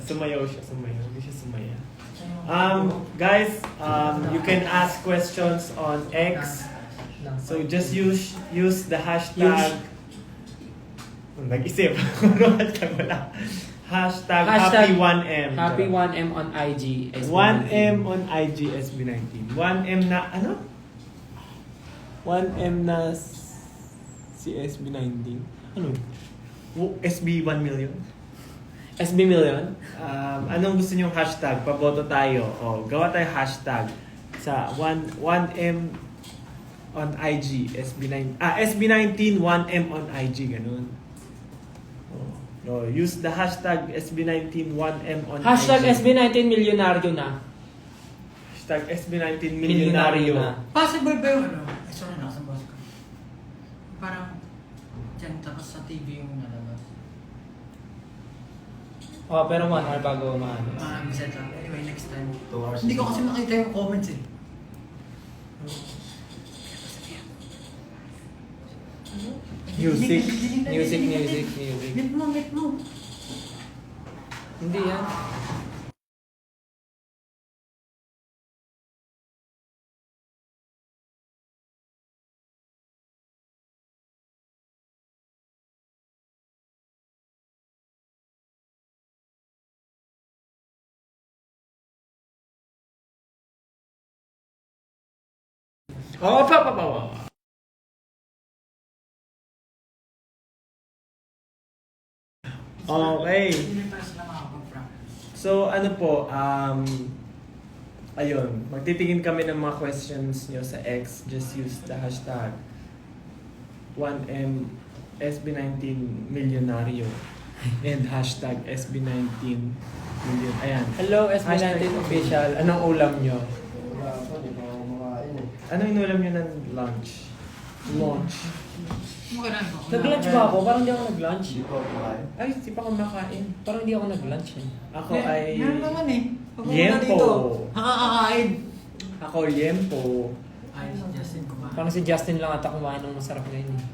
Sumayaw siya, sumayaw. Hindi siya sumaya. Guys, you can ask questions on X. So just use the hashtag. Nag-isip. Hashtag wala. Hashtag Happy1M. Happy1M on IG. 1M on IG SB19. 1M na ano? 1M na si SB19. Ano? SB 1 million? SB million? Anong gusto niyong hashtag? Paboto tayo. O, gawa tayo hashtag sa 1M on IG. SB19 1M on IG. Ganun. No, use the hashtag SB19 1M on Hashtag IG. SB19 milyonaryo na. Hashtag SB19 milyonaryo. Possible ba yung ano? Ay, sorry, nakasabas ko. Parang, dyan, tapos sa TV yung nalabas. Oh, pero 1 hour bago maano. Reset lang. Anyway, next time. 2 hours. Hindi ko kasi makita yung comments eh. Music. Music. Meet mo. Hindi yan. Oh, pa. Okay. Hindi pa sila makapag-practice. So, ano po, ayun, magtitingin kami ng mga questions nyo sa X. Just use the hashtag 1M SB19 milyonaryo and hashtag SB19 million. Ayan. Hello, SB19 Hashtag- official. Anong ulam nyo? Wala pa, di pa ako makain eh. Ano inulam nyo ng lunch? Launch. Mukha ko. Nag-lunch ba ako? Parang hindi ako nag-lunch. Hindi pa ako makain. Ay, di pa ako makain. Parang hindi ako nag-lunch eh. Ako ay... Meron naman eh. Pag pumunta Yempo. dito, nakakakain. Ako Yempo. Ay, si Justin kumain. Parang si Justin lang ata kumain ng masarap ngayon eh.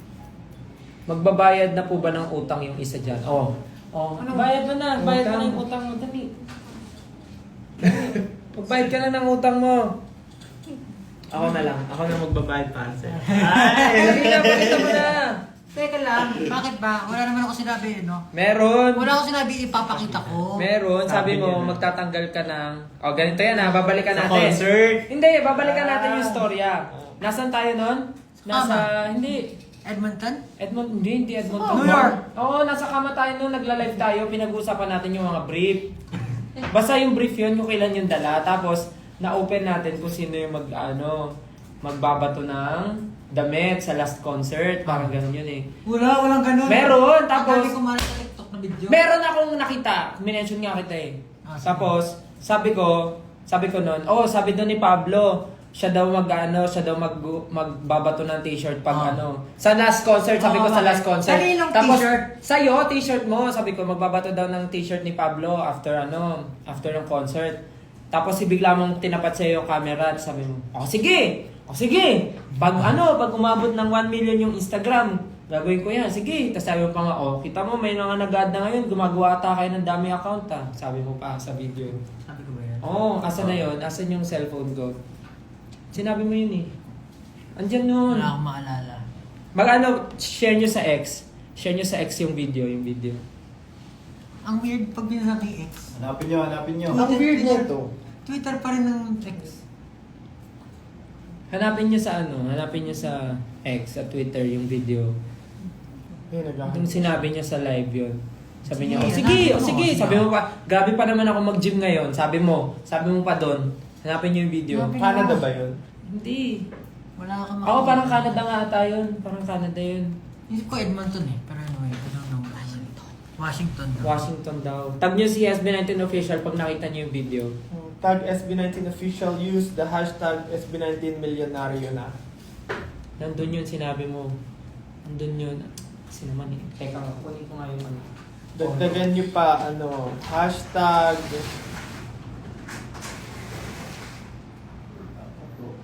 Magbabayad na po ba ng utang yung isa dyan? Oh. Ano? Bayad mo na. Bayad mo na yung utang mo. Dali. Magbayad ka na ng utang mo. Ako na lang. Ako na magbabayad para sa'yo. Dali na, pakita mo na. Teka lang, bakit ba? Wala naman ako sinabi, no? Meron. Wala ako sinabi ipapakita ko. Meron. Sabi Sabi mo, niya na. magtatanggal ka ng... Oh, ganito yan ha. Babalikan Sa natin. concert. Hindi, babalikan natin yung storya. Nasaan tayo nun? Nasa... Hindi. Edmonton? Hindi Edmonton. New York. Oo, nasa kama tayo nung nagla-live tayo, pinag-uusapan natin yung mga brief. Basta yung brief yun, yung kailan yung dala, tapos na-open natin kung sino yung magbabato ng damit sa last concert, parang ganun yun eh. Walang ganun. Meron, tapos- Ang dami ko mara sa TikTok na video. Meron akong nakita, minention nga kita eh. Ah, sige. Tapos, sabi ko nun, sabi doon ni Pablo, siya daw magbabato ng t-shirt pag sa last concert, sabi ko sa last concert. Kaninong Tapos, t-shirt? sa'yo, t-shirt mo, sabi ko, magbabato daw ng t-shirt ni Pablo after ng concert. Tapos, bigla mong tinapat sa'yo yung camera, sabi mo, sige. Pag umabot ng 1 million yung Instagram, gagawin ko yan, sige. Tapos sabi mo pa nga, kita mo, may mga nag-add na ngayon, gumagawa ata kayo ng dami account sabi mo pa sa video. Sabi ko ba yan? Asan na yun? Asan yung cellphone ko? Sinabi mo yun eh. Andyan nun. Wala akong maalala. Share nyo sa X. Share nyo sa X yung video. Ang weird pag binasabi X. Hanapin nyo. Ang weird niya to. Twitter pa rin ng X. Hanapin nyo sa X, sa Twitter yung video. Yung sinabi niya sa live yun. Sabi niya, sige. Sabi mo pa, grabe pa naman ako mag-gym ngayon. Sabi mo pa doon. Hanapin niyo yung video. Canada ba yun? Hindi. Wala kang Ako parang Canada nga ata yun. Parang Canada yun. Hindi ko Edmonton eh. Pero anyway, I don't know. Washington daw. Washington daw. Tag niyo si SB19 official pag nakita niyo yung video. Tag SB19 official, use the hashtag SB19 milyonaryo na. Nandun yun, sinabi mo. Nandun yun. Sino man eh. Teka, kunin ko nga yung ano. Dagdagan nyo pa, hashtag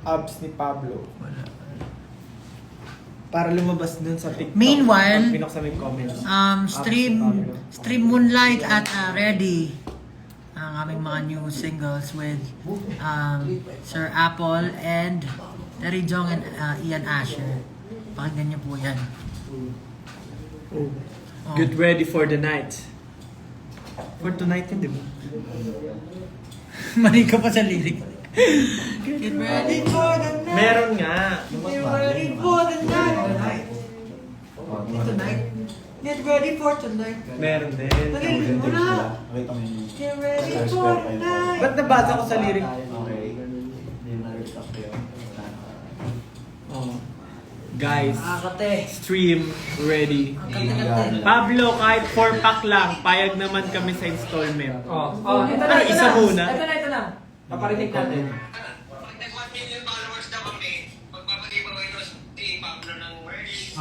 abs ni Pablo. Wala. Para lumabas dun sa TikTok. Meanwhile, pag binuksan mo yung comments. Stream Moonlight at Ready. ang aming mga new singles with Sir Apple and Terry Jong and Ian Asher. Pakinggan niyo po yan. Oh. Get ready for the night. For tonight yun, di ba? Mali ka pa sa lyric. Get ready for the night. Meron nga. Get ready for the night. Tonight. Get ready for tonight. Meron din. Nalilin mo na. Nakita mo yung... Get ready for the night. Ba't nabasa ko sa lyric? Okay. Hindi na na-restock ko yun. Oh. Guys, Nakakate. stream ready. Kate-kate. Pablo, kahit 4-pack lang, payag naman kami sa installment. Ito na, Ano, ito isa na. muna? Ito na. Paparinig natin. Pag nag-1 million followers na kami, magpapag-giveaway ko si Pablo ng merch.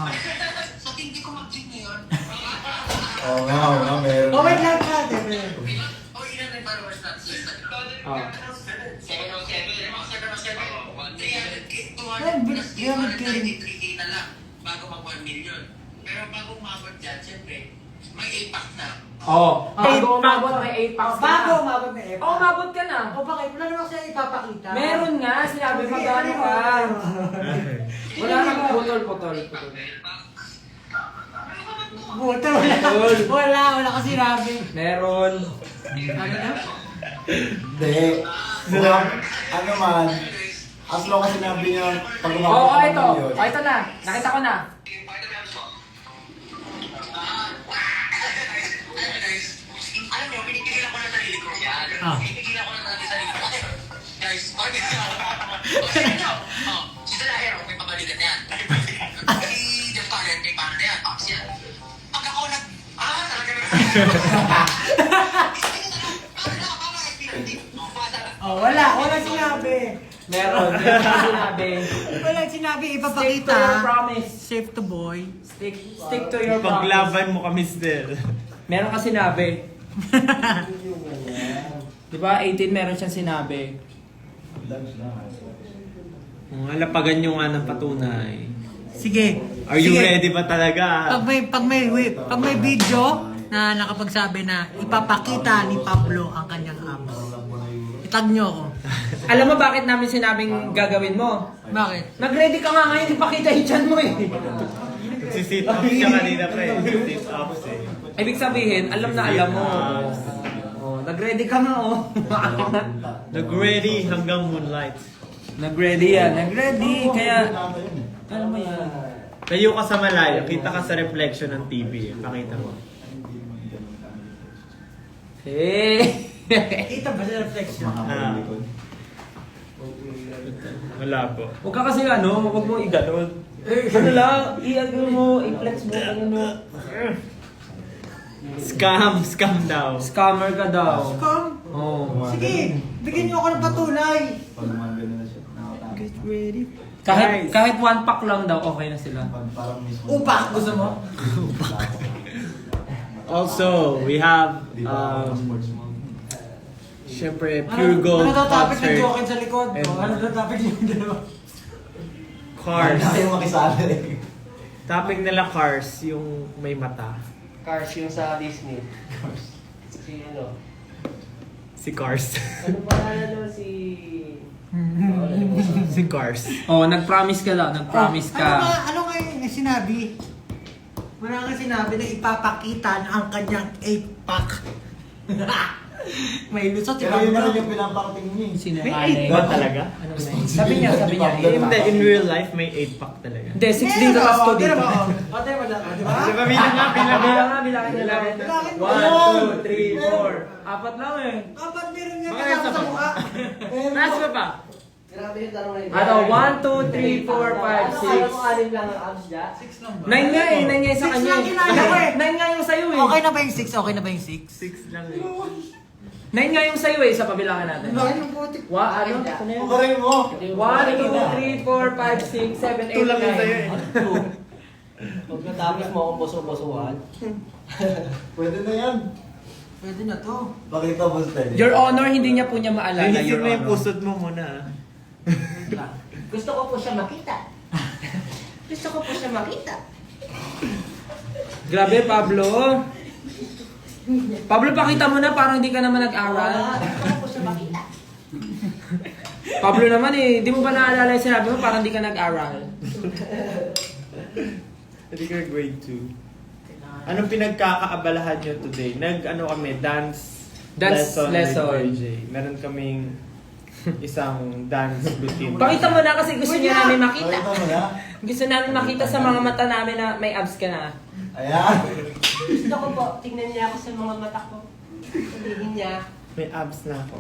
So, hindi ko mag-check ngayon. Oo nga, meron. Oh, wait lang ka, Debe. O, ilan na yung followers natin sa Instagram? 393K na lang bago mag-1 million. Pero bago umabot dyan, siyempre, may 8-pack na. Bago umabot, may 8 packs ka Bago na. umabot na F. Umabot ka na. O bakit? Wala naman siya ipapakita. Meron nga, sinabi magkano ka. Wala kang putol. Buto, wala kasi sinabi. Meron. Ano na? Hindi. Ano man, as long as sinabi niya pag Oo, umabot ito. ng yun. Ito na. Nakita ko na. Alam niyo, pinipigilan ko na sarili ko yan. Pinipigilan ko na sarili ko. Guys, si Dalaher, may pabalikan na yan. Si Jeff Carter, may paano na yan, Pops yan. Pag ako talaga Walang sinabi. Meron sinabi. Walang sinabi Stick ipapakita. to your promise. Safe to boy. Stick to your promise. Paglaban mo kami still. Meron ka sinabi. Di ba? 18 meron siyang sinabi. Halapagan nyo nga ng patunay. Sige. Are you Sige. ready ba talaga? Pag may video na nakapagsabi na ipapakita ni Pablo ang kanyang abs. Itag nyo ako. Alam mo bakit namin sinabing gagawin mo? Bakit? Nag-ready ka nga ngayon, ipakita yung chan mo eh. Nagsisit up siya kanina pa eh. Nagsisit up eh. Ibig sabihin, alam na alam mo. Nag-ready ka nga oh. Nag-ready hanggang moonlight. Nag-ready yan, nag-ready. Kaya, alam mo yan. Tayo ka sa malayo, kita ka sa reflection ng TV. Pakita mo. Eh. Kita ba sa reflection? Wala po. Huwag ka kasi huwag mo i-ganon. Ano lang, i-ano mo, i-flex mo, ano mo. Scam daw. Scammer ka daw. Come. Oh. Sige, bigyan nyo ako ng patunay. Pag mga ganun na siya, nakatapos. Get ready. Kahit 1 pack lang daw, okay na sila. Parang mismo. Upak, gusto mo? Also, we have syempre Pure Gold Ano topic ng concert. jokin sa likod? And- Ano topic yung dalawa? Cars. Ayaw makisali. Topic nila Cars, yung may mata. Cars yung sa Disney. Si ano? Si Cars. Ano pangalan nun si... Si Cars. Oh, nag-promise ka daw, nag-promise ka. Ano nga yung sinabi? Wala nga sinabi na ipapakita na ang kanyang 8-pack. May lusot si Pero yun na Pablo. rin yung pinapakating niya. Sinungaling. Ba talaga? Ano ba yun? Sabi niya. Hindi, in real life may 8-pack talaga. Hindi, 6 dito, last 2 dito. Pati mo lang, di ba? Diba bilang nga, bilang nga. Bilangin nila. Bilangin mo. 1, 2, 3, 4. Apat lang eh. Kapag meron nga Bakit kasama sa sa mukha. Mas ba pa? Grabe yung tanong na yun. Ano, 1, 2, 3, 4, 5, 6. Alam mo, 6 lang ang abs niya? 6 lang ba? 9 nga eh, 9 nga yung sa Six kanya lang eh. kinaya ko eh. 9 nga yung sa'yo eh. Okay na ba yung 6? Okay na ba yung 6? 6 lang eh. 9 nga yung sa'yo eh, sa pabilangan natin. Bakit yung putik? Ano? Ano yun? Pakarin mo. 1, 2, 3, 4, 5, 6, 7, 8, 9. Tulang yun sa'yo eh. Huwag natapos mo akong boso-bosuhan. Pwede na yan. Pwede na to. Pakita mo sa tele. Your Honor, hindi niya po niya maalala, Linisin Your mo yung Honor. pusod mo muna. Gusto ko po siya makita. Gusto ko po siya makita. Grabe, Pablo. Pablo, pakita mo na, parang hindi ka naman nag-aral. Pablo naman eh, di mo ba naalala yung sinabi mo, parang hindi ka nag-aral. Hindi ka grade 2. Anong pinagkakaabalahan nyo today? Kami, dance Lesson. with RJ. Meron kaming isang dance routine. Pakita mo na kasi gusto niya namin makita. Pakita mo na. Gusto namin makita sa mga mata namin na may abs ka na. Ayan. Gusto ko po, tingnan niya ako sa mga mata ko. Sabihin niya, May abs na ako.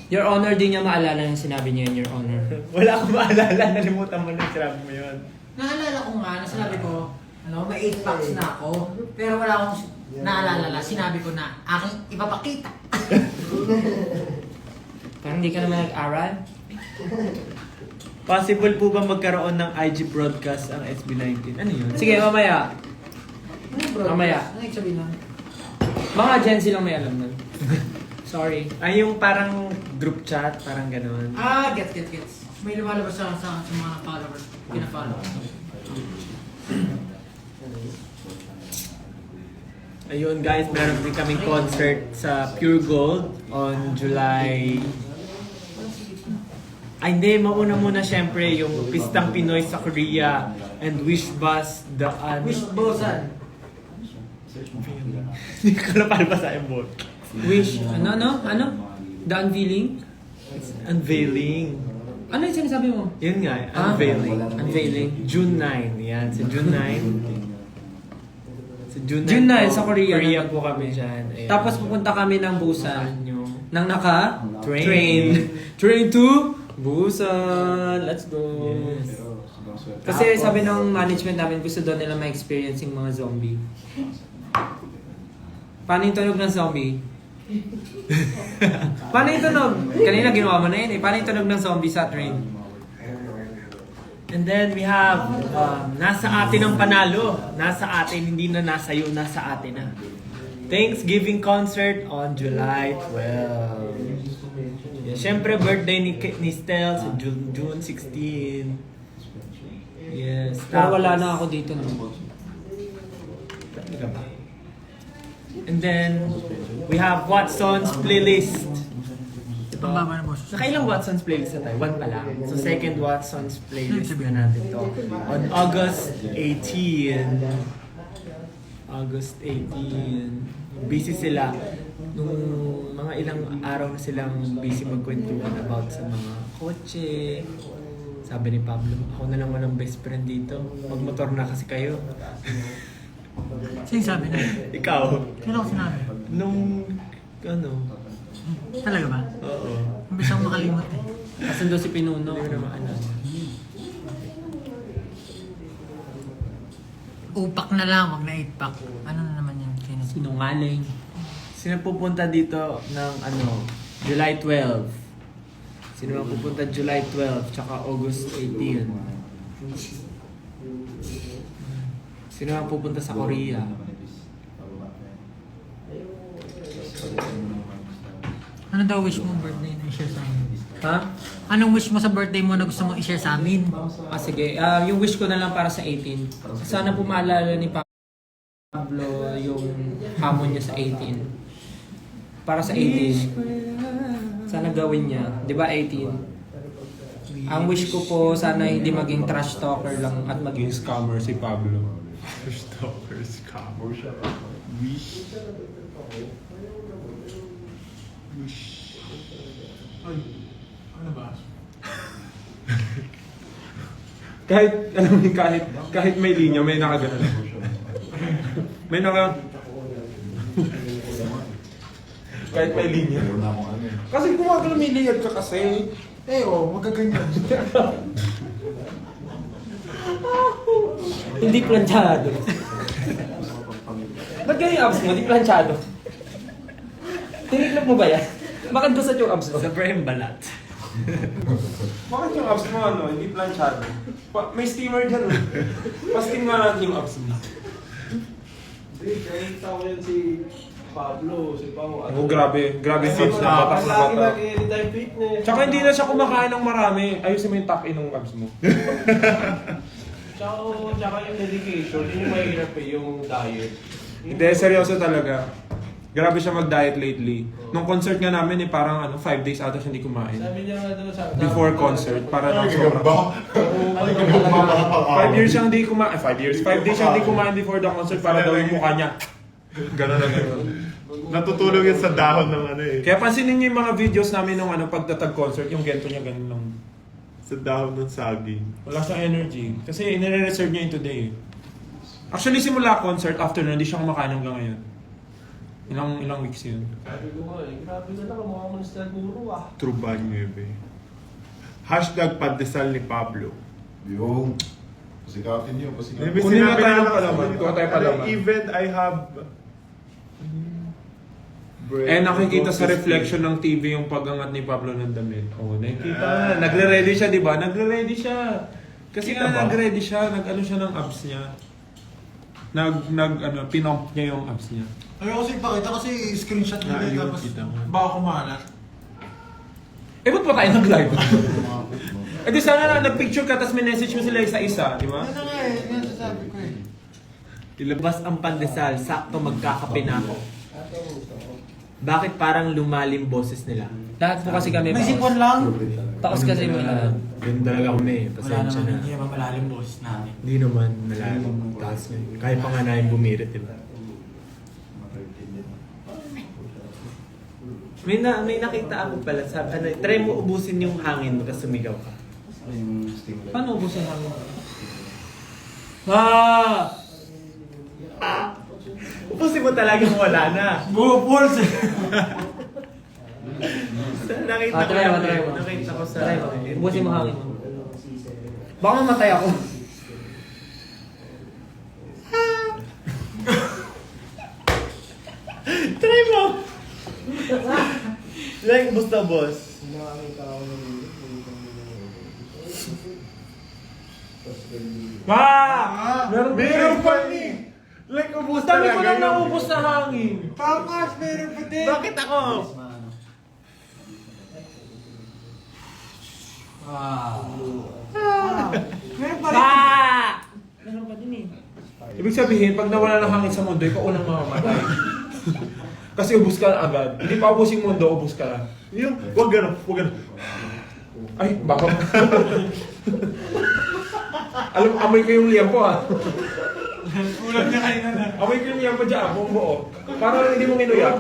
Your Honor, di niya maalala yung sinabi niya yun, Your Honor. Wala akong maalala. Nalimutan mo na yung sinabi mo yun. Naalala ko nga, sinabi ko, may 8 packs na ako, pero wala akong naalala. Sinabi ko na, aking ipapakita. Parang hindi ka naman nag-aral. Possible po ba magkaroon ng IG broadcast ang SB19? Ano yun? Sige, mamaya. Mamaya. Ano yung sabihin nun? Mga Gen Z lang may alam nun. Sorry. Ay, yung parang group chat, parang gano'n. Gets. May lumalabas sa mga followers. Pina-follow. Ayun guys, meron din kaming concert sa Pure Gold on July... Ay hindi, mauna muna syempre yung Pistang Pinoy sa Korea and Wish Bus Daan. Wish Bosan. Hindi ko napalpa sa embol. Wish, ano? The unveiling? It's unveiling. Ano yung sinasabi mo? Yun nga, unveiling. Unveiling. June 9, yan. Sa June 9. Sa June 9, June 9 po, sa Korea. Korea po kami dyan. Ayan. Tapos pupunta kami ng Busan. Nyo. Nang naka? Train. Train to Busan. Let's go. Yes. Kasi sabi ng management namin, gusto daw nila ma-experience yung mga zombie. Paano yung tunog ng zombie? Paano yung tunog? Kanina ginawa mo na yun eh. Paano yung tunog ng zombie sa train? And then we have nasa atin ang panalo. Nasa atin, hindi na nasa iyo, nasa atin na. Thanksgiving concert on July 12. Yeah, syempre birthday ni Stel sa June 16. Yes. Pero wala na ako dito. No? Hindi ka ba? And then we have Watson's playlist. Ang baba na boss. Nakailang Watson's playlist na tayo? One pa lang. So second Watson's playlist na natin to. On August 18. August 18. Busy sila. Nung mga ilang araw na silang busy magkwentuhan about sa mga kotse. Sabi ni Pablo, ako na lang walang best friend dito. Magmotor na kasi kayo. Sino sabi na? Ikaw. Kailan ko sinabi? Nung, Talaga ba? oo. Mabilis akong makalimot eh. Asan daw si Pinuno? Hindi ko na maalala. Upak na lang, wag na 8-pack. Ano na naman yun? Sinungaling. Sino pupunta dito ng July 12? Sino ang pupunta July 12 tsaka August 18? Sino ang pupunta sa Korea? Ano daw wish mo birthday na i-share sa amin? Ha? Anong wish mo sa birthday mo na gusto mo i-share sa amin? Sige. Yung wish ko na lang para sa 18. Sana po maalala ni Pablo yung hamon niya sa 18. Para sa 18. Sana gawin niya. Di ba 18? Ang wish ko po, sana hindi maging trash talker lang at maging scammer si Pablo. Trash talker, scammer. Wish. Ay, ano ba? Kahit, alam mo, kahit may linya, may nakagana. May kahit may linya. Kasi gumagano may linya ka kasi. Magaganyan. Hindi planchado. Ba't ganyan yung abs mo? Hindi planchado. Tiniklop mo ba yan? Bakit gusot yung abs mo? Sobrang balat. Bakit yung abs mo hindi planchado? May steamer dyan. Pa-steam nga natin yung abs mo. Hindi, kahit ako yan si Pablo, si Pao. Grabe yung abs na batas na Lagi bata. mag-anytime fitness. Tsaka hindi na siya kumakain ng marami. Ayusin mo yung tuck-in ng abs mo. Tsaka yung dedication, yun yung mahirap yung diet. Hindi, seryoso talaga. Grabe siya mag-diet lately. Nung concert nga namin, parang 5 days ata siya hindi kumain. Sabi niya nga doon sa... Before concert, para lang sobrang... 5 years siyang hindi kumain. 5 years. 5 days siyang hindi kumain before the concert para daw yung mukha niya. Gano'n na gano'n. Natutulog yan sa dahon ng ano eh. Kaya pansinin niyo yung mga videos namin nung pagtatag concert, yung gento niya ganun lang. Sa dahon ng saging. Wala siyang energy. Kasi inire-reserve niya yung today. Actually, simula concert, after na, hindi siya kumakain hanggang ngayon. Ilang weeks yun. Sabi ko nga grabe na lang, mukha mo na guro True ba niyo Hashtag pandesal ni Pablo. Yung, pasikatin nyo, pasikatin. Kunin nga tayo ng palaman. Kuha tayo palaman. Even I have... Nakikita sa reflection ng TV yung pag-angat ni Pablo ng damit. Nakikita. Nagre-ready siya, di ba? Nagre-ready siya. Kasi Kita ba? nagre-ready siya, nag-ano siya ng abs niya. Pinomp niya yung abs niya. Ayoko kasi ipakita kasi screenshot nila Ayun, tapos kita mo. baka kumalat. Ba't pa tayo nag-live? Di sana na nag-picture ka, tapos may message mo sila isa-isa, di ba? Ano nga eh, yan sasabi ko eh. Ilabas ang pandesal, sakto magkakape na ako. Bakit parang lumalim boses nila? Lahat po kasi kami. May sipon lang. Taos kasi mo lahat. Yun talaga kami, Wala pasensya naman, na. hindi naman malalim boses namin. Hindi naman malalim. Taas ngayon. Kaya pa nga namin bumirit, di ba? May nakita ako pala, sabi, try mo ubusin yung hangin mo kasi sumigaw ka. Paano ubusin hangin? Ubusin mo talagang wala na. Bupulse! Nakita ko Try mo, lang try eh. mo. Nakita ko sa... Try mo. Ubusin mo hangin. Baka mamatay ako. Try mo! Like, basta boss. Meron pa ni! Like, ubus Dami ko talaga lang yun. naubos na hangin. Takas, meron pa din. Bakit ako? Meron pa rin. Meron pa din eh. Ibig sabihin, pag nawala ng hangin sa mundo, ikaw unang mamamatay. Kasi ubus ka na agad. Hindi pa ubus yung mundo, ubus ka na. Yung, wag gano'n, wag gano'n. Ay, baka... amoy ko yung liyempo ha. Ulam niya kayo na. Amoy ko yung liyempo dyan, buong buo. Parang hindi mo kinuya.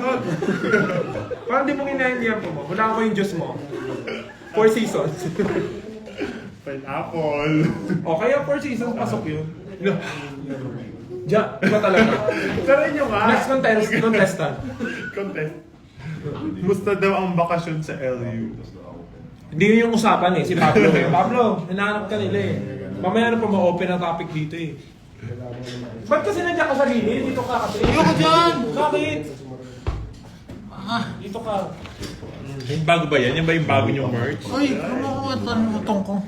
Parang hindi mo kinaya yung liyempo mo. Wala ko yung juice mo. 4 seasons. Pineapple. O kaya 4 seasons, pasok yun. Diyan, iba talaga. Pero yun nga. Next contestant. Contest. Musta daw ang bakasyon sa LU? Hindi yun yung usapan eh, si Pablo eh. Pablo, hinahanap ka nila eh. Mamaya na pa ma-open ang topic dito eh. Ba't kasi nandiyan ka sa gilid? Dito ka kasi. Ayoko dyan! Bakit? Dito ka. Yung bago ba yan? Yan ba yung bago niyong merch? Uy, ano ko ang utong ko?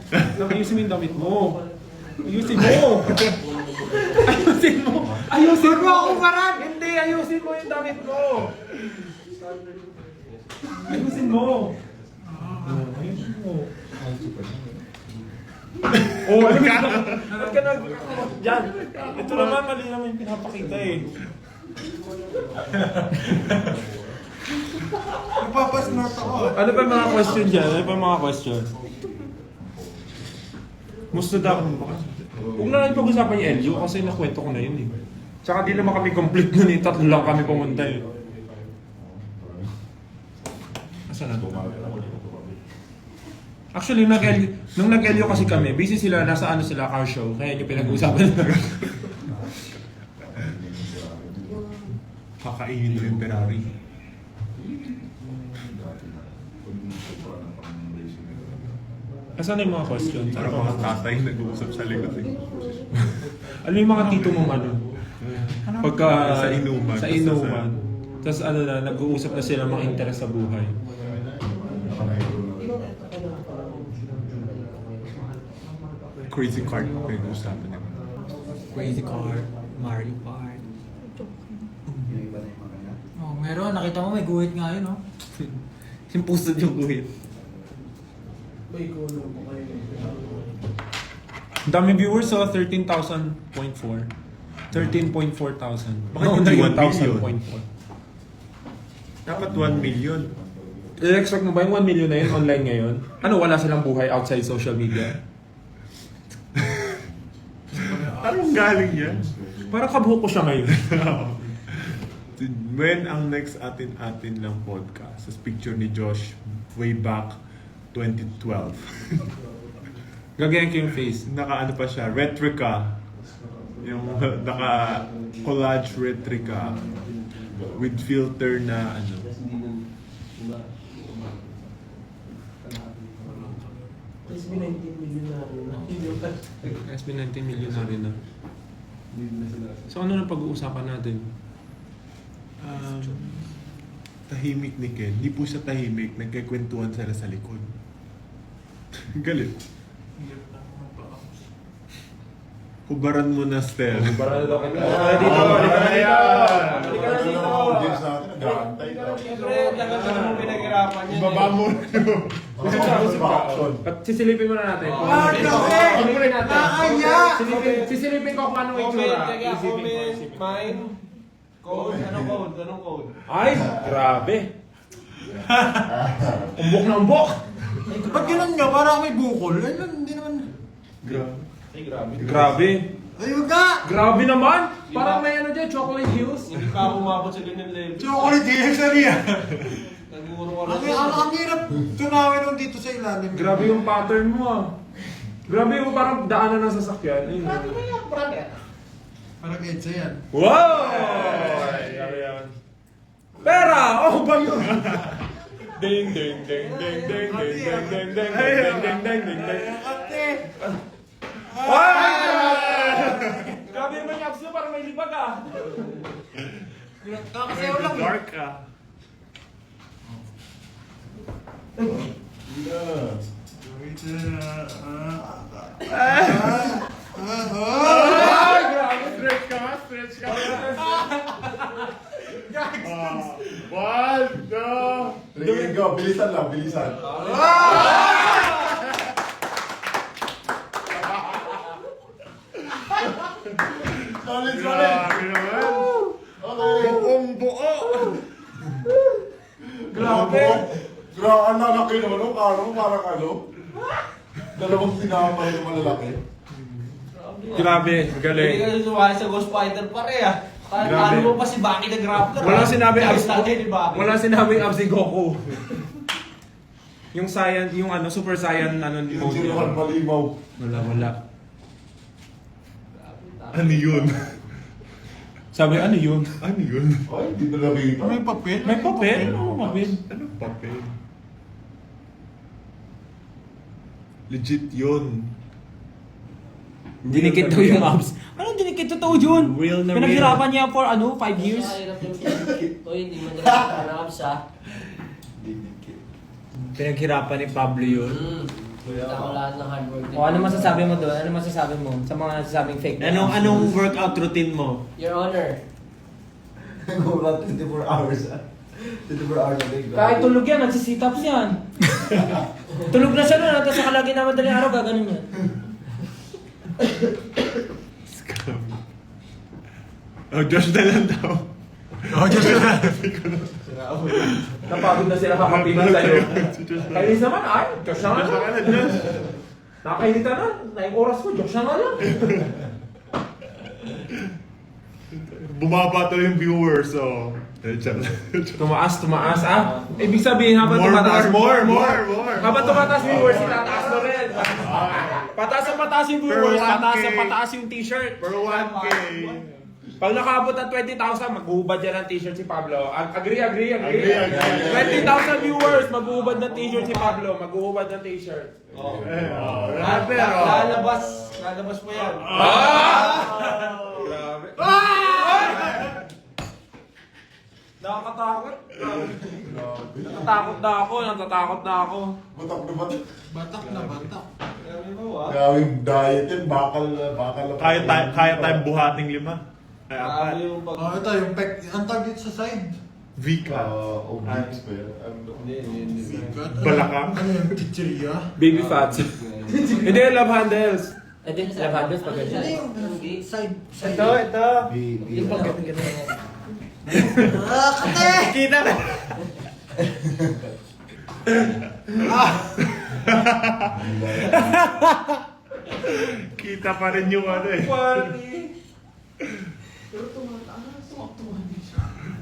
Ayusin mo yung damit mo. Ayusin mo! Ayusin mo! Ayusin mo! Ako parang! Hindi! Ayusin mo yung damit mo! Ayusin mo! Ayusin mo! Oh, ano ka? Ba't ka nag... Diyan! Ito naman, mali naman yung pinapakita eh. Nagpapasmart ako. Ano ba yung mga question dyan? Ano ba yung mga question? Musta daw? Huwag na natin pag-usapan yung LU kasi nakwento ko na yun eh. Tsaka di naman kami complete nun eh. Tatlo lang kami pumunta eh. Asan na? Actually, nung nag-LU kasi kami, busy sila, nasa ano sila, car show. Kaya yung pinag-uusapan nila. Kakainin mo yung Ferrari. Asan na yung mga questions? Parang mga tatay nag-uusap sa likod eh. Ano yung mga tito mong ano? Pagka... Sa inuman. Sa inuman. Tapos ano na, nag-uusap na sila mga interes sa buhay. Crazy card pinag-uusapan niya. Crazy car, Mario Kart. Oh, meron. Nakita mo may guhit nga yun, oh. Yung pusod yung guhit. Ang dami viewers, so 13,000.4. 13.4 thousand. Bakit No, hindi 9,000.4. Dapat 1 million. I-expect mo ba yung 1 million na yun online ngayon? Ano, wala silang buhay outside social media? Anong galing yan? Parang kabuho ko siya ngayon. When ang next atin lang podcast? Sa picture ni Josh way back 2012. Gagayan ko yung face. Naka ano pa siya, retrica. Yung naka collage retrica with filter na ano. SB 19 million na rin. SB 19 million na rin na. So ano na pag-uusapan natin? Tahimik ni Ken. Hindi po siya tahimik. Nagkikwentuhan sila sa likod. Galit. Kubaran mo na, Stel. Para na daw kita. Dito! Halika na dito! Halika na dito! Audience natin, nag-aantay na. Siyempre, tagal na naman pinaghirapan yan. Ibaba mo. At sisilipin muna natin. Sisilipin natin. Sisilipin ko kung anong itsura. Comment, mine. Code, anong code? Anong code? Ay, grabe. Umbok na umbok. Ba't ganun nga? Parang may bukol. Ay, hindi naman. Grabe. Ay, wag ka! Grabe naman. Parang may ano dyan, chocolate hues. Hindi pa ako umabot sa ganyan level. Chocolate DX na niya. Nagmuro ka Ang hirap tunawin nung dito sa ilalim. Grabe yung pattern mo ah. Grabe yung parang daanan ng sasakyan. Ayun. Parang EDSA yan. Wow! Grabe yan. Pera! Oh ba yun? Ding ding ding ding ding ding ding ding ding ding ding ding ding ding. Grabe naman yung abs nyo, parang may libag ah. Kakasayaw lang. Dark ah. Ay, grabe. Stretch ka, stretch ka. One, two. Sige, go. Bilisan lang, bilisan. Solid, solid. Grabe naman. Okay. Buong buo. Grabe. Grabe, ang lalaki naman. Ano, parang ano? Dalawang tinapay na malalaki. Grabe, Hindi galing. ka sumali sa Ghost Fighter pare ah. Grabe. Ano mo pa si Baki na grappler? Wala sinabi abs ni Baki. Wala sinabing abs ni Goku. Yung Saiyan, yung ano, Super Saiyan ano mode Sinuhan yun. malimaw. Wala. Ano yun? Sabi, ano yun? Ano yun? Ay, hindi na nakita. May papel? May papel? Oo, papel. Anong papel? Legit yun. Dinikit daw yung abs. Anong dinikit? Totoo yun. Real na Pinaghirapan niya for 5 years. Uy, hindi mo nila abs ah. Pinaghirapan ni Pablo yun. Kita ko lahat ng hard work. O ano masasabi mo doon? Ano masasabi mo sa mga nasasabing fake na abs? Anong workout routine mo? Your Honor. Kulang 24 hours. 24 hours a day. Kahit tulog yan, nagsisitups yan. Tulog na siya nun, tapos sa kalagi na madaling araw, gaganon yan. Scam. Oh, Josh na lang daw. Oh, just Napagod na sila kakapinan sa'yo. Kainis naman, ay, Josh na nga Josh lang. na lang, Josh. Nakakainita na. Naing oras ko, Josh na nga lang. Bumaba to yung viewers, so... Tumaas ah. Ibig sabihin, habang tumataas, more. habang tumataas yung viewers, itataas na rin. Pataas ang pataas yung viewers, Per 1K. pataas ang pataas yung t-shirt. For 1K. Pag nakaabot ng 20,000, mag-uubad yan ng t-shirt si Pablo. Agree. Agree. 20,000 viewers, mag-uubad ng t-shirt si Pablo. Mag-uubad ng t-shirt. Lalabas mo yan. Grabe. Nakakatakot. Natatakot na ako. Batak na batak. Batak na batak. Grabe mo ah. Gawing diet yan. Bakal na. Kaya tayong buhating 5. Ay, Grabe 4. yung pag... Oh, ito yung pek. Ang tag dito sa side. Vika. Obliques pa yan. Balakang. Ano yung chichirya? Baby fats. Hindi, love handles. Eh, di, lavados pag Ano ganyan. yung side? Ito, ito. Yung pag kate! Kita na. Kita pa rin yung ano eh.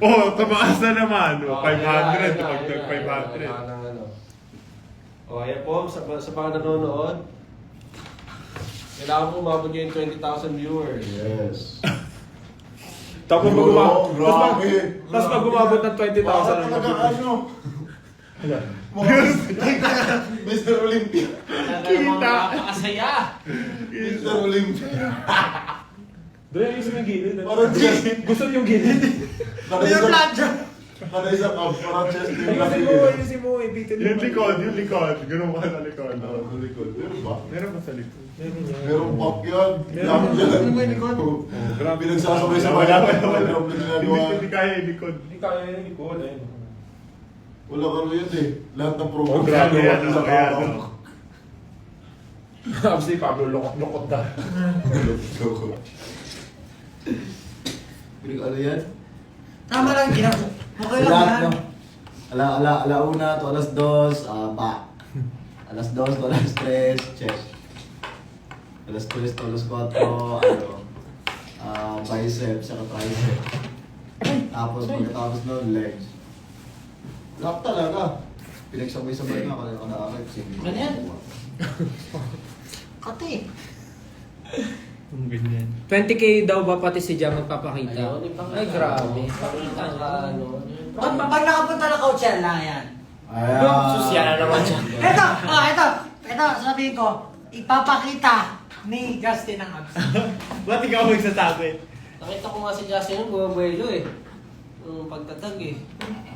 Oh, tumaas na naman. Oh, 500. Pagdag 500. O, ayan po, sa mga nanonood, kailangan po umabot nyo yung 20,000 viewers. Yes. Tapos pag Grabe. Tapos pag umabot ng 20,000 Bakit ang talaga mabibili. ano? Mr. Olympia. Kita. Nakakasaya! Mr. Olympia. Doon yung isa yung gilid. Parang chest. Gusto niyo yung gilid? Kanay sa cup, parang chest din lang. Ayusin mo, ibitin mo. Yung likod. Ganun ba sa likod? Sa likod. Meron ba? Meron ba sa likod? Meron pop yan. Lang yan. Grabe. Pinagsasabay-sabay Wala. yan. Hindi kaya yung likod. Hindi kaya yung likod. Wala ka yun eh. Lahat ng program. Oh, grabe yan, sa oh, kakaw. yan, Tapos si Pablo, lokot na. Ano yan? Tama lang, ginagawa. Okay lang Lahat, yan. no? Alauna to alas 2, back. Alas 2 to alas 3, chest. Alas 3 to alas 4, biceps, saka tricep. Tapos pagkatapos nun, legs. Lahat talaga. Pinagsabay-sabay na kada-aray. Ganyan. Kate. Ang ganyan. 20k daw ba pati si Jam magpapakita? Ayun, ipakita. Ay, grabe. Pakita niya. Pag nakapunta na Coachella, yan. Susya na naman siya. Ito, sabihin ko, ipapakita ni Justin ang abs. Ba't ikaw magsasabi? Nakita ko nga si Justin yung bumabuelo eh. Yung pagtatag eh.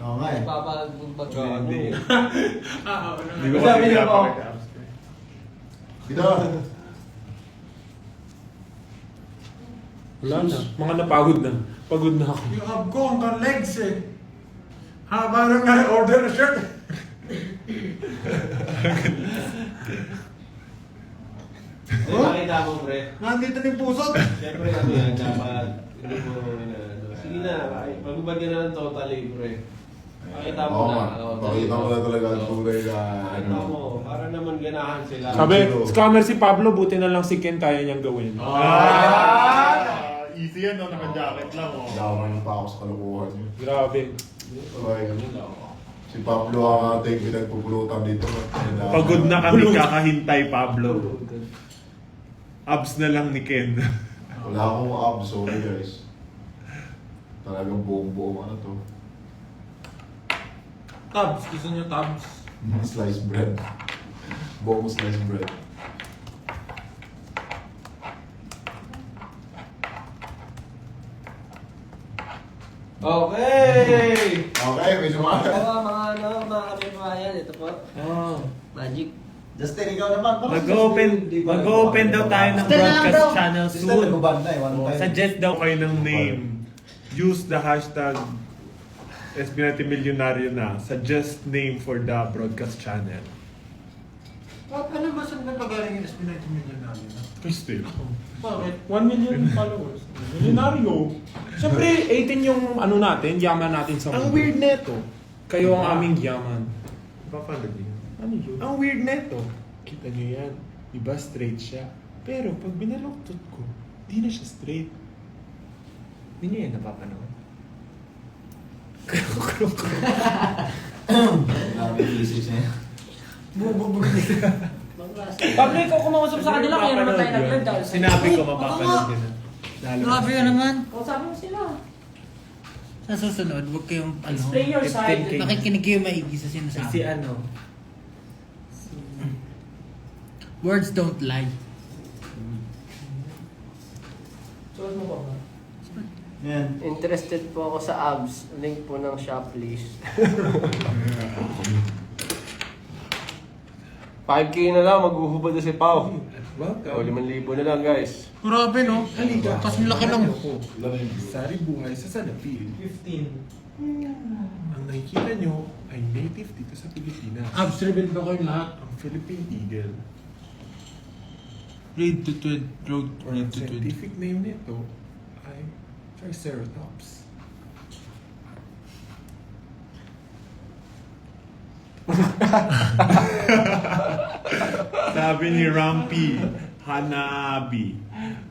Oo nga eh. Papagbag Hindi. Oo. Hindi ko Sabi kasi niya po. pinapakita. Bida. Wala na. Mga napagod na. Pagod na ako. Yung ab ko, hanggang legs eh. Haba nang na-order na shirt. Nakita mo, pre. Nandito na yung pusot. Siyempre ano yan, dapat. Hindi mo sige na, pagbabad ka na ng totally, pre. Pakita mo Oo na. nga. Pakita mo na talaga ang tunay na Pakita mo, para naman ganahan sila. Sabi, scammer si Pablo, buti na lang si Ken kaya niyang gawin. Easy yan, no? Naka-jacket lang, oh. Dawan pa ako sa kalukuhan niyo. Grabe. Okay. Si Pablo ang ating pinagpupulutan dito. Pagod na kami kakahintay, Pablo. Abs na lang ni Ken. Wala akong abs, sorry guys. Talagang buong-buong ano to. Tabs, gusto niyo tabs? Sliced bread. Buong sliced bread. Okay! Okay, may sumakat. mga kapibayan, ito po. Oh. Magic. Justin, ikaw naman. Mag-open daw tayo ng broadcast channel Justin, soon. nag-ban na eh. One time. Suggest daw Okay ng name. Use the hashtag SB90 Milyonaryo na. Suggest name for the broadcast channel. Ano ba saan nagpagaling yung SB90 million namin? Still. Bakit? 1 million followers. Milyonaryo. Siyempre, 18 yung ano natin, yaman natin sa Ang mundo. weird neto. Kayo ang aming yaman. Paano yun? Ano yun? Ang weird neto. Kita niyo yan. Diba straight siya? Pero pag binaluktot ko, di na siya straight. Hindi niyo yan napapanood. Grabe yung isip niya. Pablo, ikaw kumausap sa kanila, kaya naman tayo nag-live dahil sa... Sinabi ko mapapanood yun. Lalo. Grabe ka naman. Kausapin mo sila. Sa susunod, huwag kayong Explain your side. 15K. nakikinig kayo maigi sa Si sinasabi. ano? Words don't lie. Suot mo ba? Yan. Interested po ako sa abs. Link po ng shop please. 5K na lang, maghuhubad na si Pao. O, Welcome. 5,000 na lang guys. Grabe no? Halika. Tapos laki lang. Sari buhay sa Salapi. 15. Ang nakikita nyo ay native dito sa Pilipinas. Abs reveal ba kayo lahat? Ang Philippine Eagle. Road to 20. Scientific name nito ay Triceratops. Sabi ni Rampi Hanabi,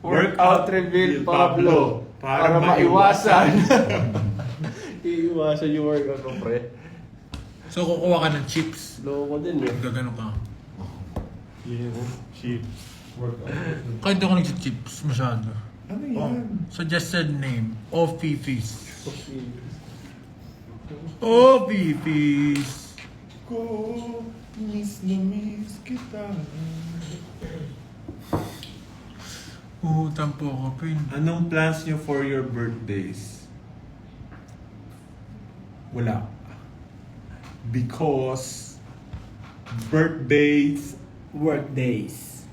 Workout reveal, Pablo. Para maiwasan. Iiwasan yung workout ko, pre. So, kukuha ka ng chips. Loko din eh. Gagano ka. Sheep. Kahit di ako nag-chips masyado. Ano yan? Suggested name, Ofifis. Ofifis. Ko, miss na miss kita. Utang po ako, Pin. Anong plans nyo for your birthdays? Wala. Because birthdays, Work days.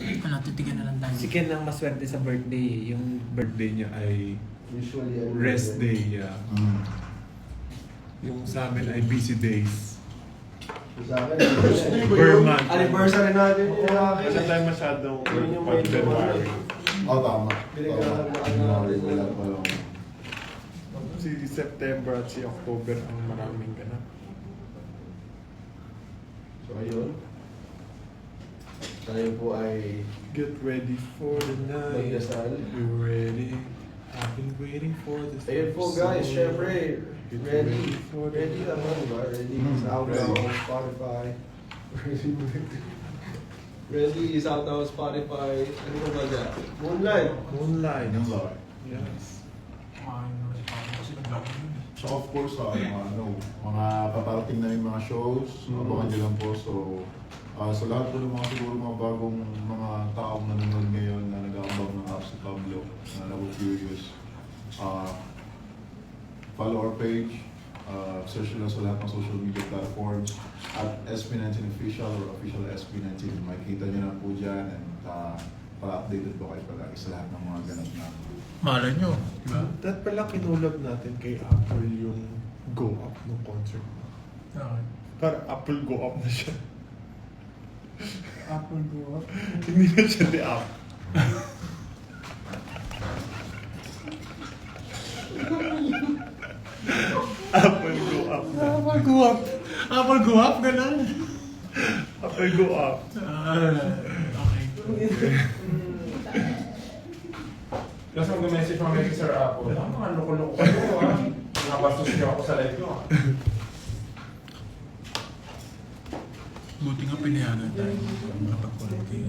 Wala, titigan na lang tayo. Si Ken ang maswerte sa birthday. Yung birthday niya ay Usually, ano, rest day. Yeah. Yung sa amin ay busy days. Sa akin, Per month. anniversary natin yun. Wala tayo masyadong pag-January. Oo, tama. Binigyan Tama. Si September at si October ang maraming ganap. So, ayun. Tayo po ay Get ready for the night. magdasal. We're ready. I've been waiting for this. Ayun po guys, syempre, Get ready for the naman, diba? Ready is out now on Spotify. Ready is out now on Spotify. Ano ba dyan? Moonlight. Moonlight. Yung Lord. Yes. So of course, mga paparating na yung mga shows, abangan nyo lang po. So, sa lahat po ng mga siguro mga bagong mga taong nanonood ngayon na nag-aambag ng apps si Pablo, na naku-curious, follow our page, search nyo lang sa lahat ng social media platforms at SB19 Official or Official SB19. Makikita nyo lang po dyan and pa-updated po kayo palagi sa lahat ng mga ganap na. Malay nyo, diba? That pala kinulab natin kay Apple yung Go Up ng concert. Okay. Para Apple Go Up na siya. Apple go up. Hindi na siya di up. Apple Go Up na. Apple go up. Apple go up, ganun. Apple Go Up. Okay. Tapos mag-message mga kay Sir Apple. Ang mga loko-loko ko ha. Nakabastos niyo ako sa live ko ha. Buti nga pinayagan tayo. Kapag-collect kayo.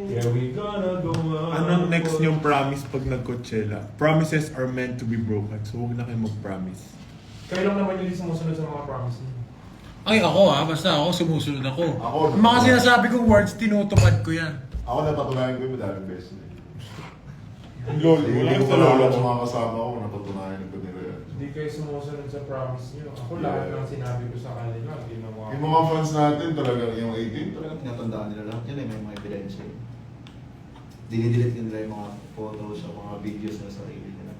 Here we gonna go on. Anong next niyong promise pag nag-Coachella? Promises are meant to be broken, so huwag na kayo mag-promise. Kayo lang naman yung sumusunod sa mga promise niyo. Ay, ako basta ako sumusunod ako. Ako, Yung mga sinasabi kong words, tinutupad ko yan. Ako napatunayan ko yung madaming beses. Lolo, Hindi ko wala sa mga kasama ko, napatunayan ko nila yan. Hindi kayo sumusunod sa promise niyo. Ako lahat ng sinabi ko sa kanila, ginawa Yung mga fans natin talaga, yung 18, talaga tinatandaan nila lahat yan may mga ebidensya. Dinidelete nila yung mga photos o mga videos na sarili nila.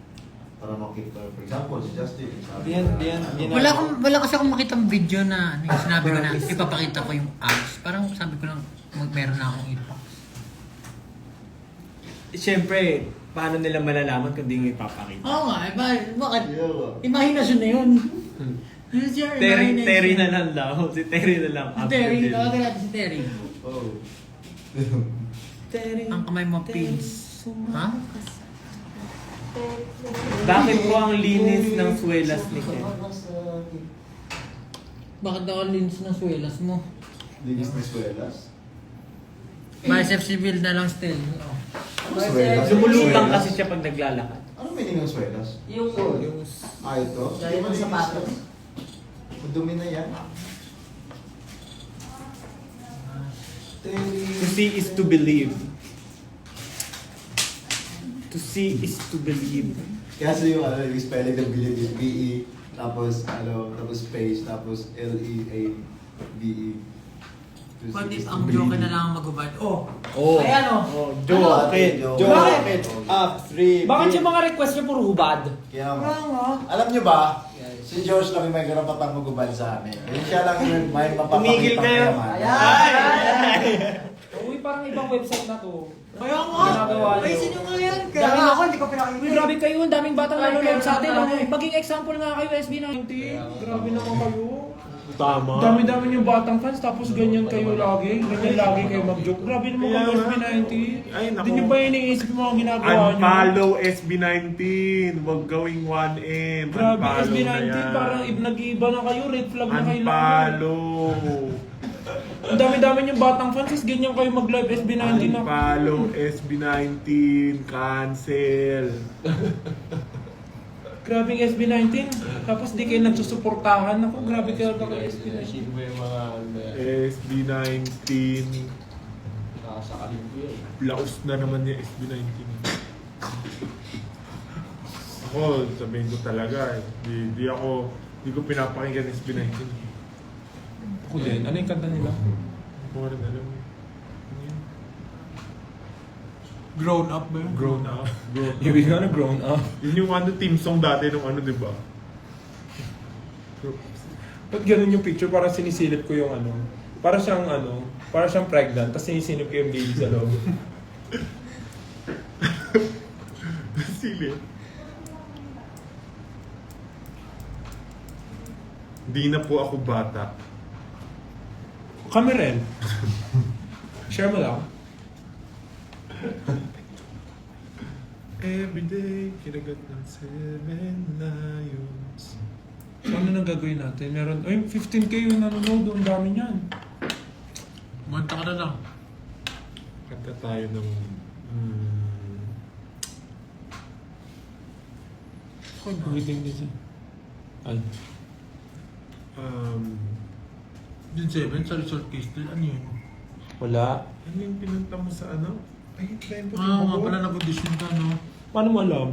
Para makita, for example, si Justin, sabi Wala kasi akong makitang video na yung sinabi ko na ipapakita ko yung abs. Parang sabi ko lang, meron na akong ipa. Siyempre, paano nila malalaman kung di nga ipapakita? Oo nga, bakit? Yeah. Imahinasyon na yun. Use your imagination. Terry na lang daw. Si Terry na lang. Si Terry, tawagan natin si Terry. Oh. Terry. Ang kamay mo, pins. Ha? Bakit po ang linis ng swelas ni Ken? Bakit daw ang linis ng swelas mo? Linis ni Suelas. Bicep civil na lang still. Oh. Ano Suelas? Lumulutang kasi siya pag naglalakad. Ano meaning ng Suelas? Yung Ito? Gaya ng sapatos. Madumi na yan. To see is to believe. To see is to believe. Kasi yung yung spelling ng believe is B-E, tapos tapos space, tapos L-E-A-V-E. What if ang joke na lang ang magubad? Oh! Oh. Ayan oh! Oh, Joke. Bakit? Up, 3, Bakit yung mga request niyo puro hubad? Kaya alam nyo ba, si George lang yung may karapatang magubad sa amin. Kaya siya lang yung may Tumigil mapapakita kayo. Uy, parang ibang website na to. Kaya nga! Ginagawa niyo. Ay, sino nga yan? Dami Kaya na- ako, hindi ko Uy, pinakinggan. grabe kayo. Ang daming batang nanonood sa atin. Kaya nga. Maging example nga kayo, SB19. Grabe naman kayo. Tama. Dami-dami yung batang fans, tapos ganyan kayo lagi. Ganyan lagi kayo mag-joke. Grabe naman Kaya kayo, nga. SB90. Ay, naku. Hindi nyo ba iniisip yung mga ginagawa nyo? Unfollow SB19. Huwag gawing 1M. Grabe, Unfollow SB19, na yan. parang nag-iiba na kayo. Red flag na kayo lang. Unfollow. Ang dami-dami yung batang fans, is ganyan kayo mag-live SB19 na. Unfollow SB19. Cancel. Grabe yung SB19. Tapos di kayo nagsusuportahan. Ako, grabe kayo kay SB19. Sino ba yung mga SB19. nakasakalin ko yun? Laos na naman yung SB19. Ako, sabihin ko talaga, di ko pinapakinggan yung SB19. Ako din. Ano yung kanta nila? Hindi ko rin alam. Ano yun? Grown up ba yun? Grown up. Grown up. Ibig na grown up. Yun yung team song dati nung di ba? Ba't ganun yung picture? Parang sinisilip ko yung para siyang pregnant, tapos sinisilip ko yung baby sa loob. Silip. Di na po ako bata. Kami rin. Share mo lang. Everyday, kinagat ng 7 lions. So ano nang gagawin natin? Meron, 15k yung nanonood. Ang dami niyan. Manta ka na lang. Kanta tayo ng... Kung waiting din siya. Ay. Din 7 sa resort case din, ano yun? Wala. Ano yung pinunta mo sa ano? Ay, tayo po. Nga pala nag-audition ka, no? Paano mo alam?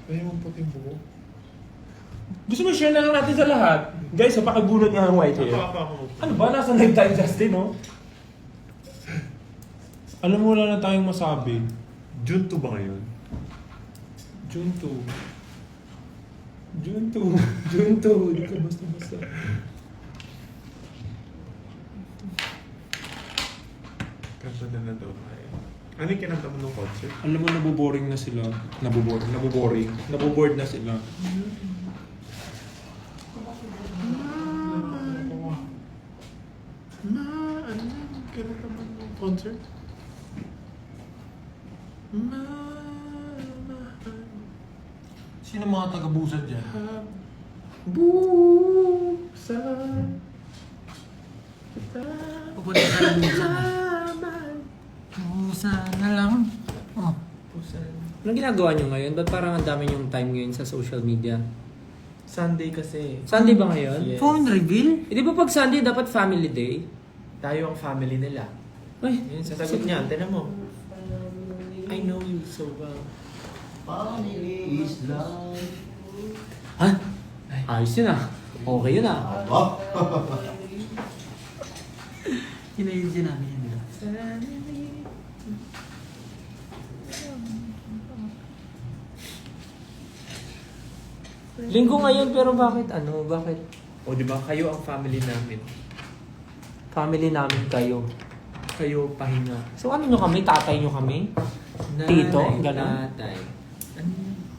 Ayaw mo puting buhok. Gusto mo share na lang natin sa lahat? Guys, pakibunot nga ang white hair. Ako. Ano ba? Nasa live tayo, Justin, no? Alam mo, wala na tayong masabi. June 2 ba ngayon? June 2. June 2. June 2. Hindi ka basta-basta. Kanta na na daw tayo. Ano yung kinanta mo nung concert? Alam mo, naboboring na sila. Naboboard na sila. Ano yung kinanta mo nung concert? Sino mga taga-busan dyan? Buksan. Pupunta ka lang minsan. Pusa na lang. Oh. Anong ginagawa nyo ngayon? Ba't parang ang dami yung time ngayon sa social media? Sunday kasi. Sunday ba ngayon? Yes. Phone reveal? Eh, di ba pag Sunday dapat family day? Tayo ang family nila. Ay, Yun, sasagot niya. Tinan mo. I know you so well. Family is life. ha? Ayos yun ah. Okay yun ah. Aba? Kinayusin namin yan, di ba? Linggo ngayon pero bakit Bakit? O di ba kayo ang family namin. Family namin kayo. Kayo pahinga. So ano nyo kami? Tatay nyo kami? Tito? Ganon? Tatay.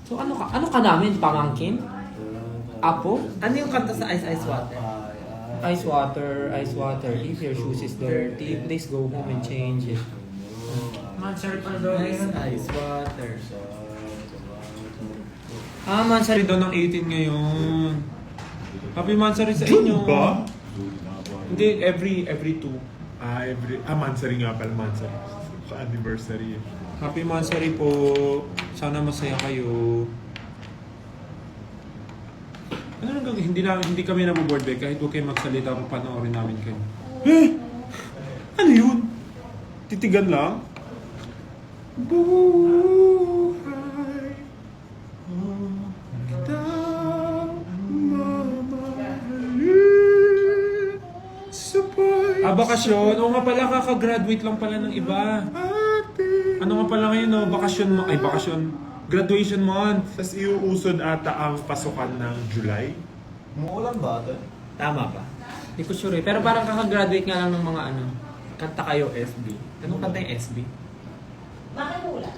So ano ka namin? Pamangkin? Apo? Ano yung kanta sa Ice Ice Water? Ice water, ice water. If your shoes is dirty, please go home and change it. Mansari pa daw Ice ngayon. Ice Water. Mansari daw ng 18 ngayon. Happy Mansari sa inyo. June ba? Hindi, every 2. Mansari nga pala, Mansari. Sa anniversary. Happy Mansari po. Sana masaya kayo. Ano nang gagawin? Hindi kami naboboard eh. Kahit huwag kayo magsalita, panoorin namin kayo. Ano yun? Titigan lang? Buhay. Kita, mama. bakasyon. Oo nga pala, kakagraduate lang pala ng iba. Ano nga pala ngayon, no? Bakasyon mo. Ay, bakasyon. Graduation month. Tapos iuusod ata ang pasukan ng July. Umuulan ba ito? Tama ba? Hindi ko sure eh. Pero parang kakagraduate nga lang ng mga ano. Kanta kayo SB. Anong kanta yung SB? Bakit ulan?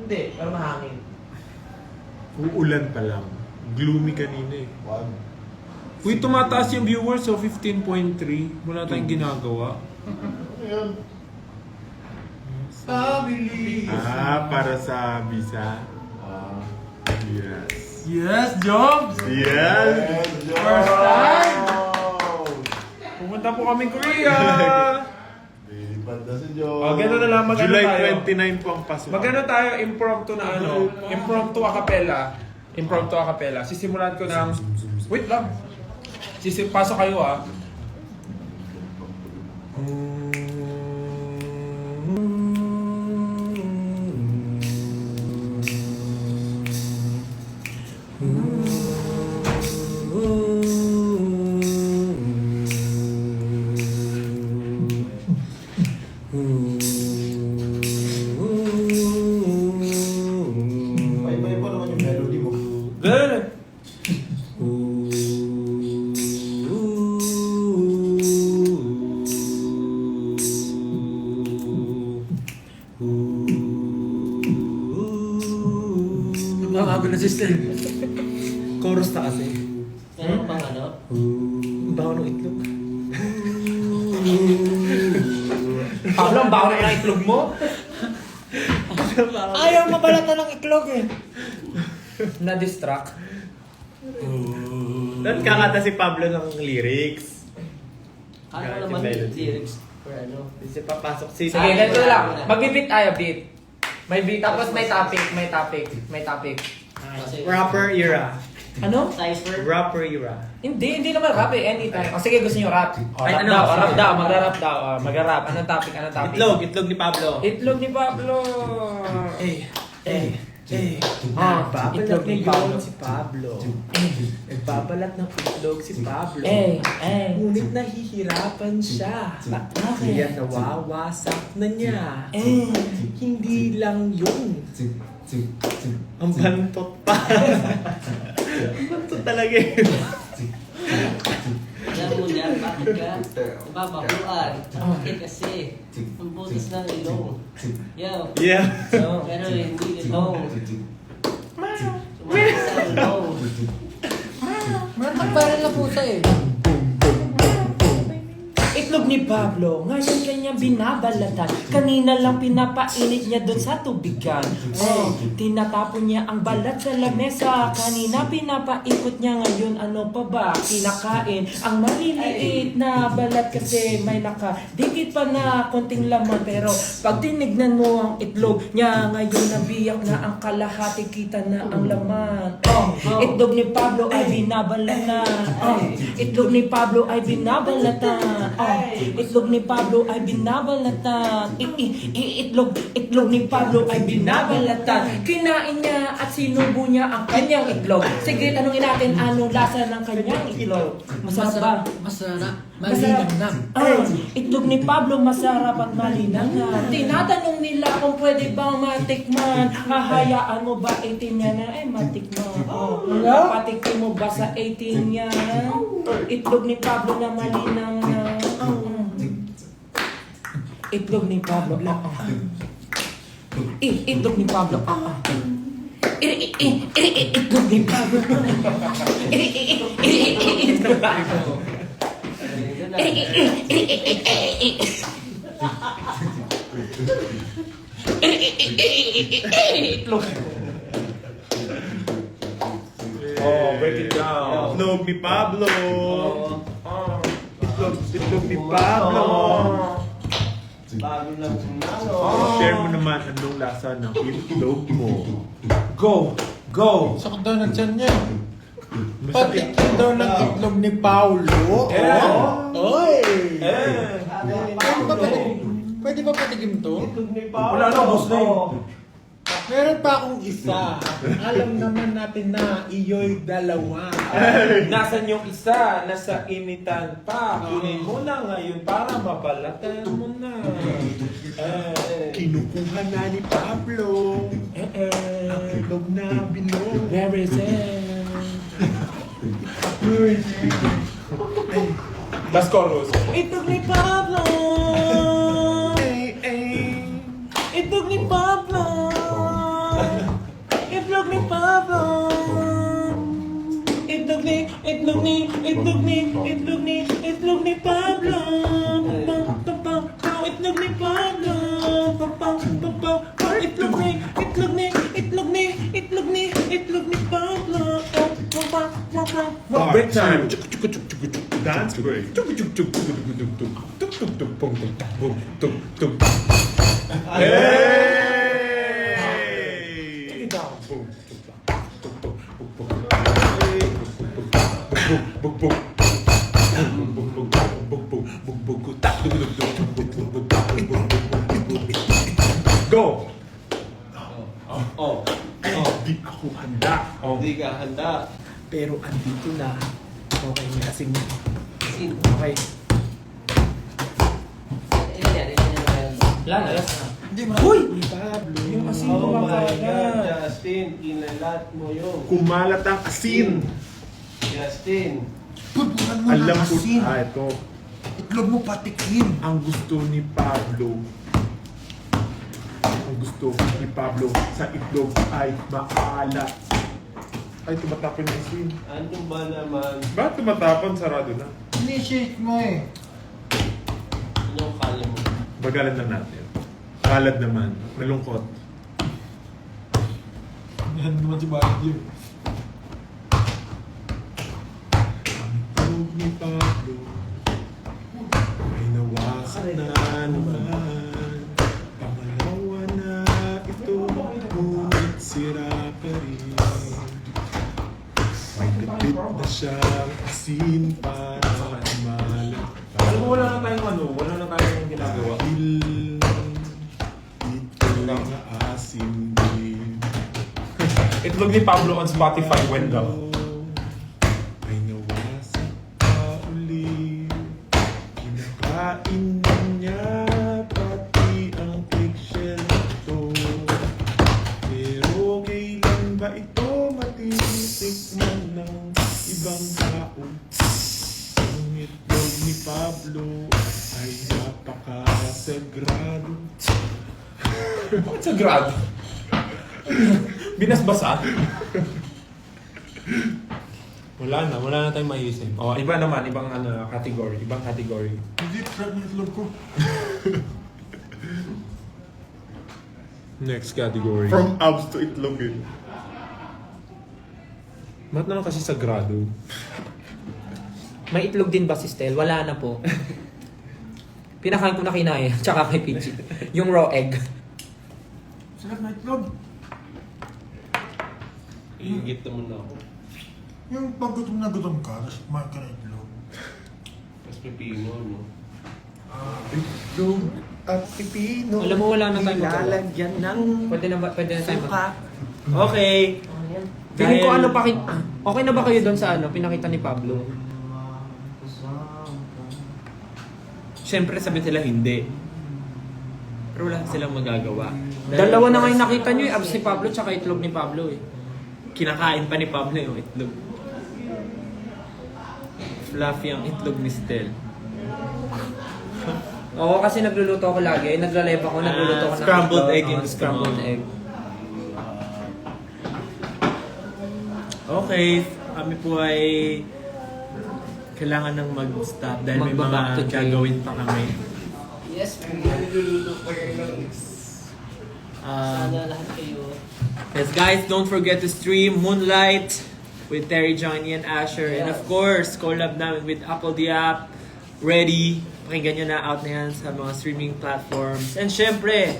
Hindi, pero mahangin. Uulan pa lang. Gloomy kanina eh. Wag. Uy, tumataas yung viewers, so 15.3. Wala tayong ginagawa. Family. Para sa visa. Yes. Yes, Jobs! Yes! First time! Pumunta po kami Korea! Lilipad na si Joe. O, gano'n na lang, magano July tayo. 29 po ang pasukan. Magano tayo, impromptu na ano, impromptu a cappella. Impromptu a cappella. Sisimulan ko ng, wait lang. Pasok kayo ah. Iba-iba naman yung melody mo. Ganun. Nagmamago na sister. Chorus na kasi. Meron pang ano? Ang baho ng itlog. Pablo, ang baho na ng itlog mo. Ayaw mabalatan ng itlog eh. Na-distract. Doon kakanta si Pablo ng lyrics. Kala ko Kahit naman yung yung melody. lyrics for ano. Kasi papasok si... Sige, ganito lang. Mag-beat tayo, beat. May beat, tapos may topic. Kasi Rapper era. Ano? cipher. Rapper era. Hindi naman rap eh, anytime. O sige, gusto nyo rap. O, Ay, rap ano? daw, Sige. rap daw, magra-rap daw. O, magra-rap. Anong topic? Itlog ni Pablo. Itlog ni Pablo. Nagbabalat itlog ni ngayon Pablo. si Pablo. Nagbabalat ng itlog si Pablo. Ngunit nahihirapan siya. Kaya nawawasak na niya. Hindi lang yun. Ang bantot pa. Ang bantot talaga yun. Alam mo niya, bakit ka? Nababakuan. Bakit kasi? Ang butis ng ilong. Yo. Yeah. Pero hindi ilong. Sumakit sa ilong. Parang na pusa eh. Itlog ni Pablo, ngayon kanya binabalatan. Kanina lang pinapainit niya doon sa tubigan. Tinatapon niya ang balat sa lamesa. Kanina pinapaikot niya, ngayon ano pa ba? Kinakain ang maliliit na balat kasi may nakadikit pa na konting laman. Pero pag tinignan mo ang itlog niya, ngayon nabiyak na ang kalahati, kita na ang laman. Itlog ni Pablo ay binabalatan. Itlog ni Pablo ay binabalatan. Itlog ni Pablo ay binabalatan. Itlog ni Pablo ay binabalatan. Kinain niya at sinubo niya ang kanyang itlog. Sige, tanungin natin anong lasa ng kanyang itlog. Masarap ba? Masarap. Malinamnam. Itlog ni Pablo masarap at malinamnam. Tinatanong nila kung pwede bang matikman. Hahayaan mo ba 18 niya na matikman? Papatikin mo ba sa 18 niya? Itlog ni Pablo na malinamnam. Itlog ni Pablo. Itlog ni Pablo. Itlog ni Pablo. Itlog. Break it down. Itlog ni Pablo. Itlog ni Pablo. Bago lang ano. Share mo naman anong lasa ng itlog mo. Go! Sakit daw ng tiyan niya. Patikin daw ng itlog ni Paulo. Oy! Pwede ba patikim to? Wala na, boss na yun. Meron pa akong isa. Alam naman natin na iyo'y dalawa. Nasaan yung isa? Nasa initan pa. Kunin mo na ngayon para mabalatan mo na. Kinukuha na ni Pablo. Ang itlog na bilog. Where is it? Last chorus. Itlog ni Pablo. Itlog ni Pablo. Itlog ni Pablo. Itlog ni Pablo. Itlog ni Pablo. Itlog ni Pablo. Break time. Dance break. Hey! Go! Di ako handa. Hindi ka handa. Pero andito na. Okay, may asing. Sin. Okay. Ilan yan? Wala na, last na. Hindi mo Uy! Yung asin Oh ko my God, makalat. Justin, kinalat mo yun. Kumalat ang asin. Justin. Pulpuran mo Alam ng ko, asin. ito. Itlog mo patikim. Ang gusto ni Pablo. Ang gusto ni Pablo sa itlog ay maalat. Ay, tumatapon yung asin. Ano ba naman? Bakit tumatapon? Sarado na. Initiate mo eh. Ano kala mo? Bagalan na natin. Kalat naman. Malungkot. Yan naman si Bagyo. Ang itlog ni Pablo ay nawasak na naman. Pangalawa na ito, ngunit sira pa rin. May kapit na siyang asin para malat pa. Alam mo, wala na tayong ano, wala na tayong ginagawa. Dahil ito'y asin din. Itlog ni Pablo on Spotify, Wendell. Ay nawasak pa uli. Kinakain niya pati ang eggshell ito. Pero kailan ba ito matitikman ng ibang tao? Ang itlog ni Pablo ay napakasagrado. Bakit sa grad? Binasbasa? Wala na tayong maisip. Oh, iba naman, ibang category, Hindi, try mo itlog ko. Next category. From abs to itlog eh. Ba't naman kasi sagrado? May itlog din ba si Stel? Wala na po. Pinakain ko na kinaya, tsaka kay Pichi. Yung raw egg. Sarap na itlog. Iingit naman ako. Yung pag gutom na gutom ka, tapos kumain ka na itlog. Mas pipino, no? Itlog at pipino. Alam mo, wala na tayong magawa. Ilalagyan ng Pwede na tayo suka. Okay. Feeling ko Dahil- ano okay na ba kayo doon sa ano, pinakita ni Pablo? Siyempre sabi sila hindi. Pero wala silang magagawa. Dahil- Dalawa na ngayon nakita nyo, abs ni Pablo tsaka itlog ni Pablo eh. Kinakain pa ni Pablo yung itlog. Fluffy ang itlog ni Stel. Oo, kasi nagluluto ako lagi. Nagla-live ako, nagluluto ako ng scrambled itlog. egg Oo, in the scrambled morning. egg. Okay, kami po ay kailangan nang mag-stop dahil may Magba-back to mga train. gagawin pa kami. Yes, nagluluto pa rin. Sana lahat kayo. Yes guys, don't forget to stream Moonlight with Terry, Johnny, and Asher. And of course, collab namin with Apple the App, Ready. Pakinggan nyo na, out na yan sa mga streaming platforms. And syempre,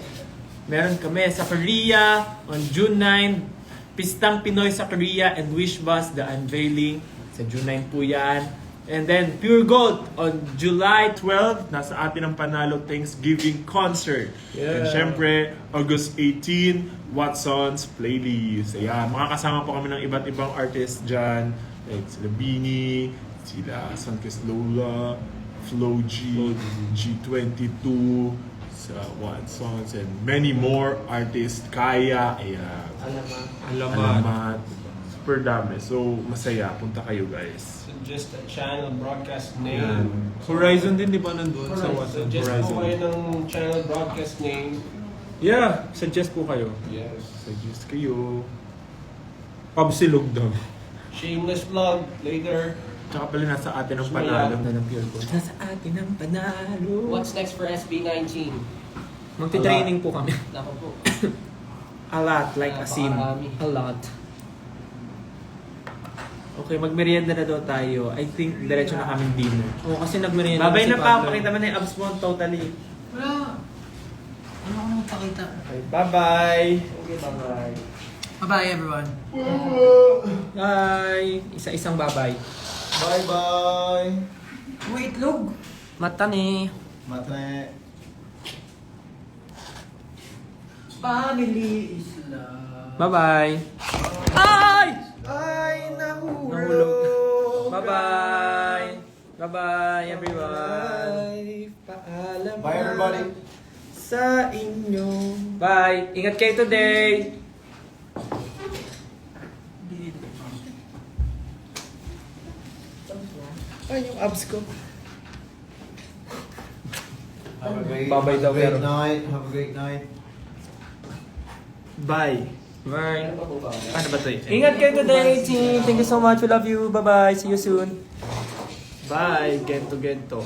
meron kami sa Korea on June 9. Pistang Pinoy sa Korea and Wish Bus, the unveiling. Sa June 9 po yan. And then Pure Gold on July 12, nasa atin ang Panalo Thanksgiving Concert. Yeah. And syempre, August 18, Watson's Playlist. Ayan, makakasama po kami ng iba't ibang artists dyan. Like sila Bini, sila Suncrest Lola, Flo G, G22, sa Watsons, and many more artists. Kaya, ayan. Alamat. Super dami. So, masaya. Punta kayo, guys. Suggest a channel broadcast name. Ayan. Horizon din, di ba, nandun? Sa Watson. Suggest po kayo Horizon. ng channel broadcast name. Yeah, suggest po kayo. Yes. Suggest kayo. Pabsilog daw. Shameless vlog later. Tsaka pala nasa atin ang Panalo na ng Pure Gold. Nasa atin ang panalo. What's next for SB19? Magti-training po kami. Nako po. A lot, like asin. Napakarami. A lot. Okay, magmerienda na daw tayo. I think diretso na kaming dinner. Oo, kasi nagmerienda Babay si na pa, Pablo. pakita mo na yung abs mo totally. Wala. Ano ko nang pakita? Okay, bye-bye. Okay, bye-bye. Bye-bye, everyone. Bye! Isa-isang babay. Bye-bye! Wait, itlog. Mata ni. Matre. Family is love. Bye-bye! Ay! Ay, nahulog. Bye-bye! Bye-bye, everyone! Paalam Bye, everybody! sa inyo. Bye! Ingat kayo today! Ay, yung abs ko. Have a great, Babay daw, pero- night. Have a great night. Bye. Bye! Paano ba ito? Ingat kayo today, team! Thank you so much. We love you. Bye-bye. See you soon. Bye. Gento.